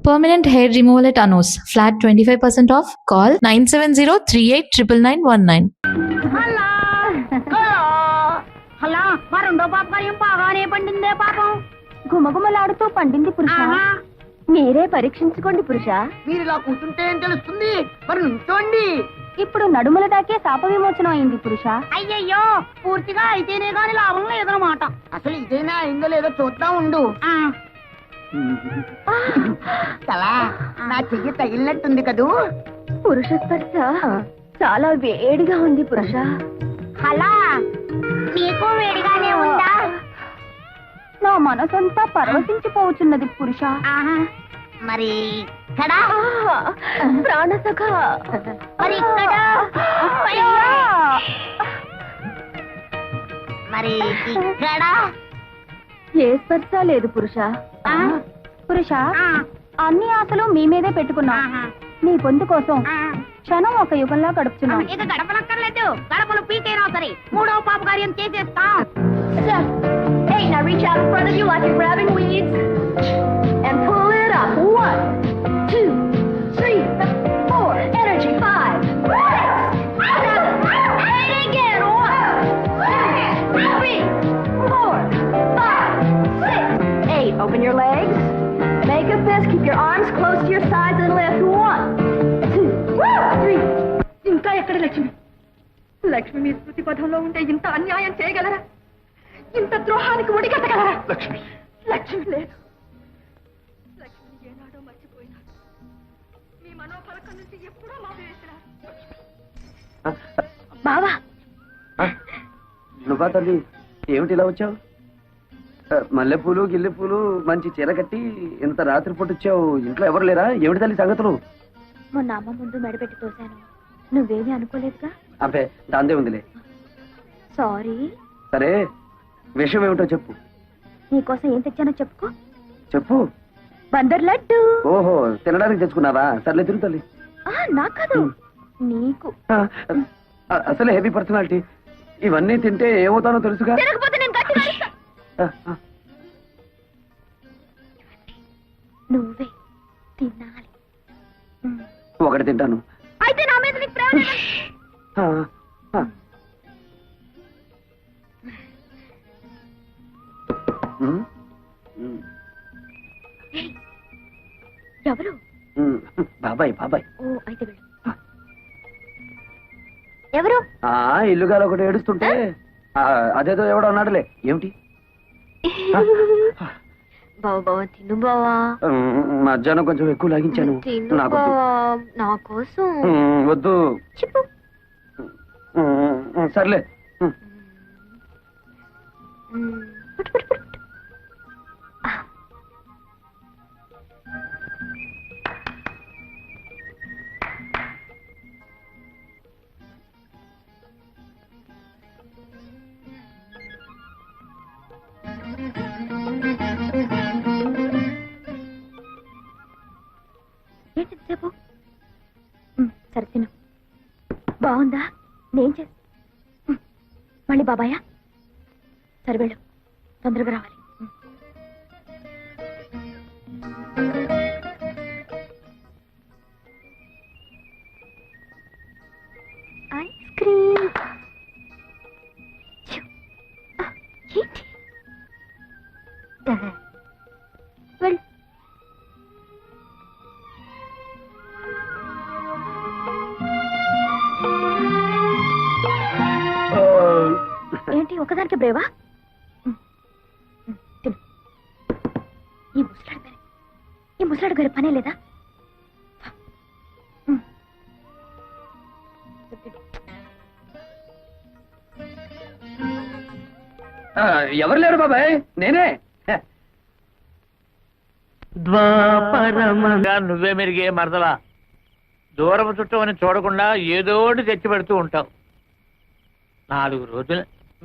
Permanent hair removal at Anos. Flat 25% off. Call 970-389919. Hello hello hello మా రెండో పాప గారు బాగానే పండిందే పాపం. గుమగుమలాడుతూ పండింది పురుష. మీరే పరీక్షించుకోండి పురుష. మీరు ఇలా కూర్చుంటే ఏం తెలుస్తుంది, మరి నుంచోండి. ఇప్పుడు నడుముల దాకే శాప విమోచనం అయింది పురుష. అయ్యయ్యో, పూర్తిగా అయితేనే గాని లాభం లేదన్నమాట. అసలు ఇదేనా అయిందో లేదో చూద్దాం ఉండు. కలా నా చెయ్యి తగిలినట్టుంది కదూ. పురుష స్పర్శ చాలా వేడిగా ఉంది పురుష. అలా నీకు వేడిగానే ఉందా? నా మనసంతా పరవశించిపోతున్నది పురుష. మరి ఇక్కడ ప్రాణసఖ, మరి ఇక్కడ మరి ఇక్కడ ఏ స్పర్శ లేదు పురుష. పురుష, అన్ని ఆశలు మీ మీదే పెట్టుకున్నా. మీ పొందు కోసం క్షణం ఒక యుగంలా గడుపుతున్నాం. ఇక గడపనక్కర్లేదు, గడపలు పీకైనా సరే మూడో పాప కార్యం చేసేస్తాం. Hey, now reach out in front of you like you're grabbing weeds and pull it up. 1, 2, 3, 4. Energy. 5, 6, 7, 8 again. 1, 2, 3, 4, 5, 6, 8. Open your legs. Make a fist. Keep your arms close to your sides and lift. 1, 2, 3. ఇంకా ఎక్కడ లక్ష్మి? లక్ష్మి మీ స్మృతి పథంలో ఉంటే ఇంత అన్యాయం చేయగలరా? ఇంత ద్రోహానికి ఒడిగట్టగలరా? లక్ష్మి లక్ష్మి లేదు. లక్ష్మిని ఏనాడో మర్చిపోయినాడు. మీ మనోఫలకం నుంచి ఎప్పుడో మావేసినారు. బావా, నువ్వా తల్లి, ఏమిటి ఇలా వచ్చావు? మల్లెపూలు గిల్లెపూలు మంచి చీర కట్టి ఇంత రాత్రి పూట వచ్చావు. ఇంట్లో ఎవరు లేరా? ఏమిటి తల్లి సంగతులు? మొన్న అమ్మ ముందు మెడపెట్టి తోశాను. నువ్వేమీ అనుకోలేదుగా? అబ్బే, దాందే ఉందిలే. సారీ. సరే, విషయం ఏమిటో చెప్పు. నీకోసం ఏం తెచ్చానో చెప్పుకో. చెప్పు. బందర్ లడ్డు. ఓహో, తినడానికి తెచ్చుకున్నావా? సర్లే తిరుగు తల్లి. నాకు కాదు, నీకు. అసలే హెవీ పర్సనాలిటీ. ఇవన్నీ తింటే ఏమవుతానో తెలుసుగా. తినకపోతే నేను గట్టిగా అరుస్తా. నువ్వే తినాలి. ఒకటి తింటాను. అయితే నా మీద నీకు ప్రేమ లేదా? ఎవరు? బాబాయ్ బాబాయ్. ఓ, అయితే వెళ్ళు. ఎవరు? ఇల్లుగాలు ఒకటి ఏడుస్తుంటే అదేదో ఎవడో అన్నాడులే. ఏమిటి? బావా బావా తిను బావా. మధ్యాహ్నం కొంచెం ఎక్కువ లాగించాను. నాకు నా కోసం. వద్దు. చెప్పు. సర్లే. పుట్టు, పుట్టు, పుట్టు. ఏంటి చెప్పు. సరే తిను. బాగుందా? నేను చేస్తా. మళ్ళీ బాబాయా? సరే వెళ్ళు, తొందరగా రావాలి. Ice cream. ఏంటి? వెళ్ళు. ఏంటి ఒకదానికి బ్రేవా? తిను. ఈ ముసలాడు గారి పనే లేదా? ఎవరు లేరు బాబాయ్, నేనే. ద్వాపరమంగా నువ్వే మెరిగే మరదలా. దూరపు చుట్టం అని చూడకుండా ఏదోటి తెచ్చి పెడుతూ ఉంటావు.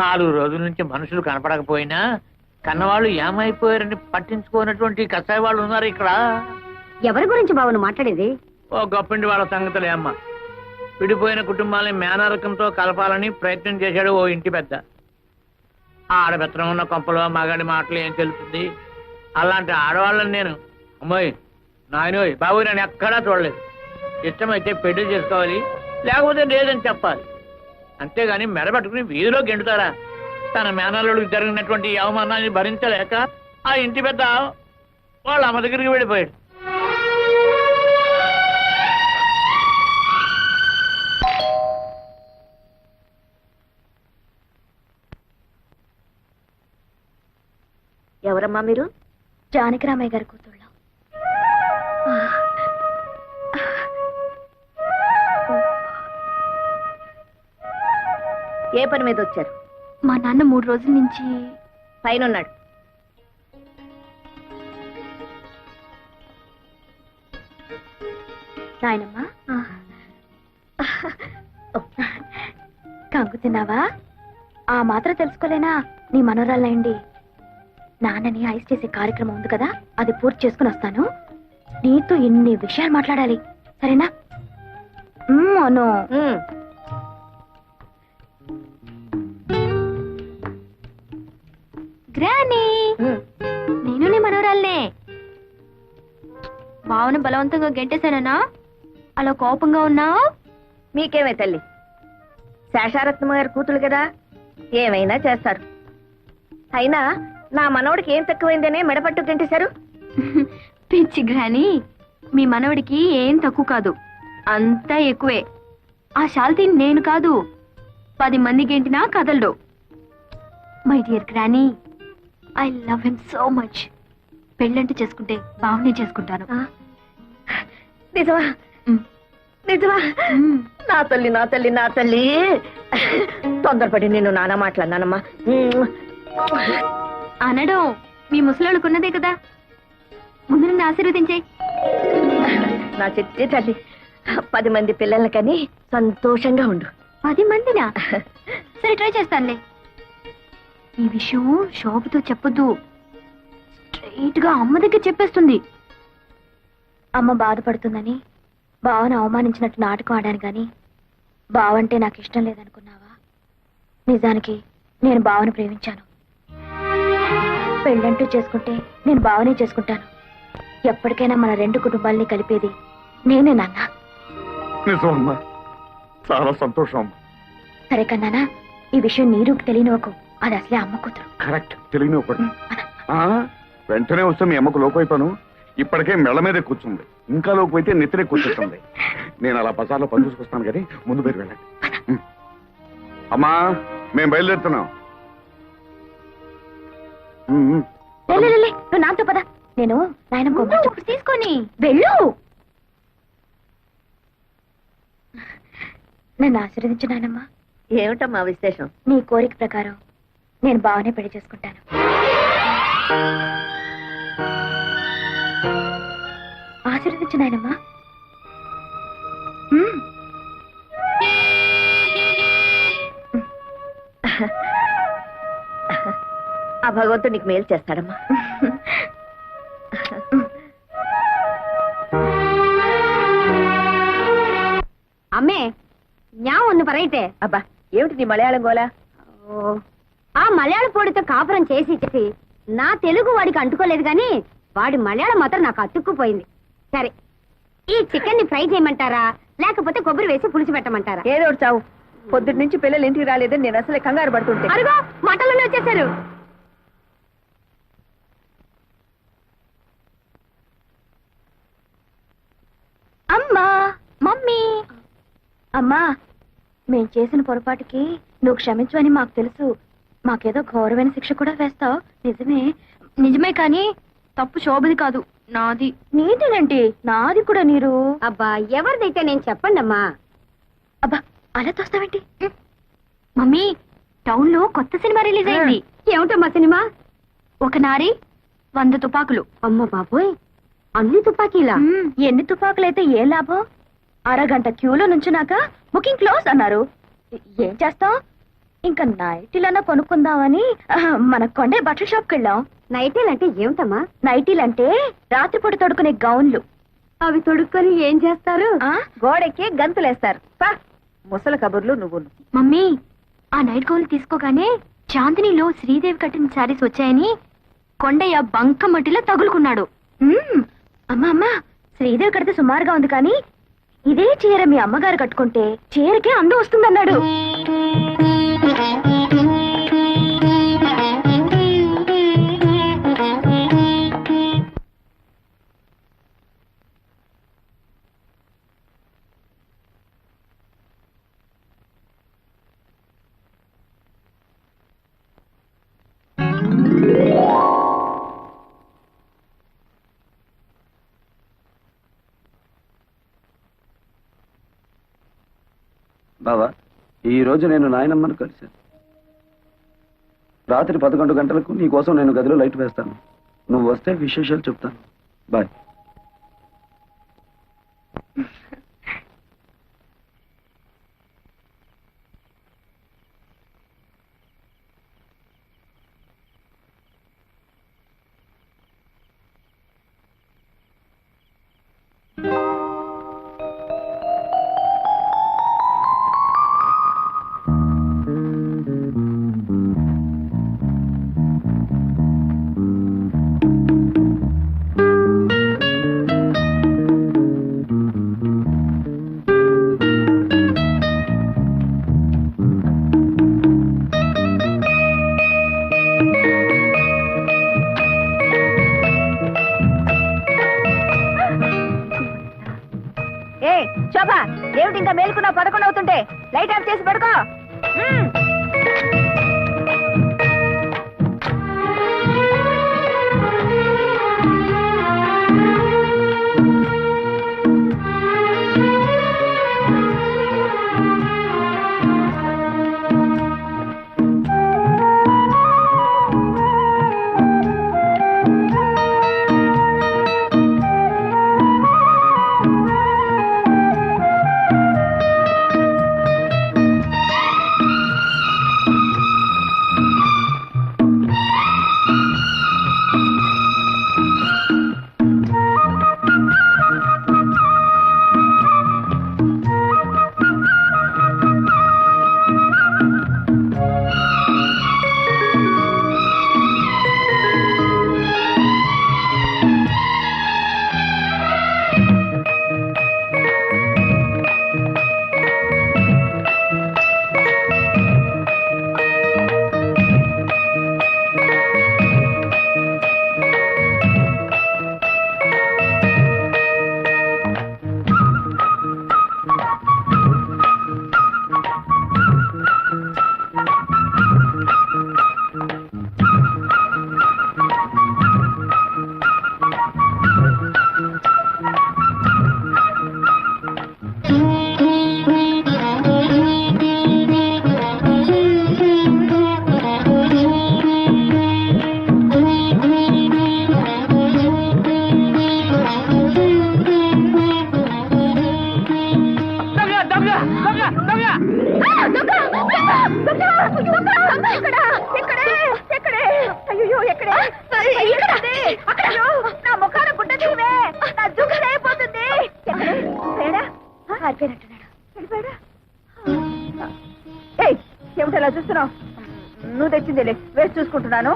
4 రోజుల నుంచి మనుషులు కనపడకపోయినా కన్నవాళ్ళు ఏమైపోయారని పట్టించుకోనటువంటి కసాయి వాళ్ళు ఉన్నారు ఇక్కడ. ఎవరి గురించి బావను మాట్లాడేది? ఓ గొప్పింటి వాళ్ళ సంగతులే అమ్మ. విడిపోయిన కుటుంబాలని మేనరకంతో కలపాలని ప్రయత్నం చేశాడు ఓ ఇంటి పెద్ద. ఆడబెత్తనం ఉన్న కొంపలో మగాడి మాటలు ఏం తెలుస్తుంది? అలాంటి ఆడవాళ్ళని నేను అమ్మాయి నాయనోయ్ బాబు నేను ఎక్కడా చూడలేదు. ఇష్టమైతే పెళ్లి చేసుకోవాలి, లేకపోతే లేదని చెప్పాలి. అంతేగాని మెడబట్టుకుని వీధిలో గెంటుతారా? తన మేనల్లుడికి జరిగినటువంటి ఈ అవమానాన్ని భరించలేక ఆ ఇంటి పెద్ద వాళ్ళ అమ్మ దగ్గరికి వెళ్ళిపోయాడు. ఎవరమ్మా మీరు? జానకిరామయ్య గారి కూతుళ్ళ. ఏ పని మీద వచ్చారు? మా నాన్న 3 రోజుల నుంచి పైన ఉన్నాడు. నాయనమ్మా కంగు తిన్నావా? ఆ మాత్రం తెలుసుకోలేనా? నీ మనోరాలండి. నాన్నని ఐస్ చేసే కార్యక్రమం ఉంది కదా, అది పూర్తి చేసుకుని వస్తాను. నీతో ఇన్ని విషయాలు మాట్లాడాలి, సరేనా? అను గ్రానీ, నేను నీ మనోరాలనే. భావన బలవంతంగా గెంటేశానా? అలా కోపంగా ఉన్నావు? మీకేమే తల్లి, శేషారత్నమ్మ గారి కూతురు కదా, ఏమైనా చేస్తారు. అయినా నా మనవడికి ఏం తక్కువైందనే మెడపట్టు గంటేశారు. పిచ్చి గ్రానీ, మీ మనవడికి ఏం తక్కువ కాదు, అంతా ఎక్కువే. ఆ శాల్తీ నేను కాదు, 10 మంది గెంటినా కదలడు. My dear granny, I love him so much. పెళ్ళంటూ చేసుకుంటే బావనే చేసుకుంటాను. నిజమా? నిజమా? నా తల్లి నా తల్లి నా తల్లి, తొందరపడి నేను నాన్న మాట్లాడినానమ్మా. అనడం మీ ముసలాళ్ళకున్నదే కదా, ముందు నన్ను ఆశీర్వదించే. నా చిట్టి తల్లి, 10 మంది పిల్లల్ని కని సంతోషంగా ఉండు. 10 మందినా? సరే, ట్రై చేస్తానులే. ఈ విషయం శోభతో చెప్పొద్దు, స్ట్రైట్ గా అమ్మ దగ్గర చెప్పేస్తుంది. అమ్మ బాధపడుతుందని బావను అవమానించినట్టు నాటకం ఆడాను గాని, బావంటే నాకు ఇష్టం లేదనుకున్నావా? నిజానికి నేను బావను ప్రేమించాను. పెళ్ళంటూ చేసుకుంటే నేను బావనే చేసుకుంటాను. ఎప్పటికైనా మన 2 కుటుంబాల్ని కలిపేది నేనే నాన్న. నిజమమ్మా, చాలా సంతోషం అమ్మా. సరే కన్నానా, ఈ విషయం నీరుకి తెలియనివ్వకు, అది అసలే అమ్మ కూతురు. కరెక్ట్, తెలియని ఒకటి. వెంటనే వస్తే మీ అమ్మకు లోపైపోను. ఇప్పటికే మెళ్ళ మీదే కూర్చుంది, ఇంకా లోకపోతే నెత్తినే కూర్చుంటుంది. నేను అలా బజార్లో పని చూసుకొస్తాను కానీ ముందు మీరు వెళ్ళండి. అమ్మా, మేము బయలుదేరుతున్నాం. నువ్వు నాతో పద, నేను నాయన తీసుకొని వెళ్ళు. నన్ను ఆశీర్వదించు నాయనమ్మా. ఏమిటమ్మా విశేషం? నీ కోరిక ప్రకారం నేను బావనే పెళ్లి చేసుకుంటాను. ఆశీర్వదించు నాయనమ్మా. ఆ భగవంతుడు నీకు మేలు చేస్తాడమ్మా. అమ్మే ஞா ஒன்னு பரையிட்டே. అబ్బా, ఏమిటి నీ మలయాళం గోలా? ఆ మలయాళ పొడితో కాపురం చేసి చేసి నా తెలుగు వాడికి అంటుకోలేదు గాని వాడి మలయాళం మాత్రం నాకు అతుక్కుపోయింది. సరే, ఈ చికెన్ ని ఫ్రై చేయమంటారా లేకపోతే కొబ్బరి వేసి పులుసు పెట్టమంటారా? ఏదో ఒకటి చావు. పొద్దుటి నుంచి పిల్లలు ఇంటికి రాలేదని నేను అసలే కంగారు పడుతుంటే. అరుగో మటన్లోనే వచ్చేసారు. అమ్మా, మమ్మీ. అమ్మా, మేం చేసిన పొరపాటుకి నువ్వు క్షమించవని మాకు తెలుసు. మాకేదో ఘోరమైన శిక్ష కూడా వేస్తావు. నిజమే. నిజమే కానీ తప్పు శోభది కాదు, నాది. నీదేనండి, నాది కూడా. నీరు అబ్బా, ఎవరిదైతే నేను చెప్పండి అమ్మా. అబ్బా, అలా తోస్తావేంటి? మమ్మీ, టౌన్ లో కొత్త సినిమా రిలీజ్ అయింది. ఏమిటమ్మా సినిమా? ఒక నారి 100 తుపాకులు. అమ్మ బాబోయ్, అన్ని తుపాకీలా? ఎన్ని తుపాకులైతే ఏ లాభం? అరగంట క్యూలో నుంచున్నాక బుకింగ్ క్లోజ్ అన్నారు. ఏం చేస్తాం? ఇంకా నైటీలన్నా కొనుక్కుందామని మన కొండే బట్టల షాప్కి వెళ్ళాం. నైటీలు అంటే ఏమిటమ్మా? నైటీలంటే రాత్రిపూట తొడుకునే గౌన్లు. అవి తొడుక్కొని ఏం చేస్తారు? గోడెక్కి గంతులేస్తారు. ముసల కబుర్లు నువ్వు. మమ్మీ, ఆ నైట్ గౌన్లు తీసుకోగానే చాందినిలో శ్రీదేవి కట్టిన శారీస్ వచ్చాయని కొండయ్య బంకమట్టిలో తగులుకున్నాడు. అమ్మా అమ్మా, శ్రీదేవి కడితే సుమారుగా ఉంది కానీ ఇదే చీర మీ అమ్మగారు కట్టుకుంటే చీరకే అందం వస్తుందన్నాడు. బావా, ఈ రోజు నేను నాయనమ్మను కలిశాను. రాత్రి 11 గంటలకు నీ కోసం నేను గదిలో లైట్ వేస్తాను. నువ్వు వస్తే విశేషాలు చెప్తాను. బాయ్. ఏ శోభ, ఏమిటి ఇంకా మేలుకున్నా? 11 అవుతుంటే లైట్ ఆఫ్ చేసి పడుకో. ఏమిటలా చూస్తున్నావు? నువ్వు తెచ్చిందేలే, వేసి చూసుకుంటున్నాను.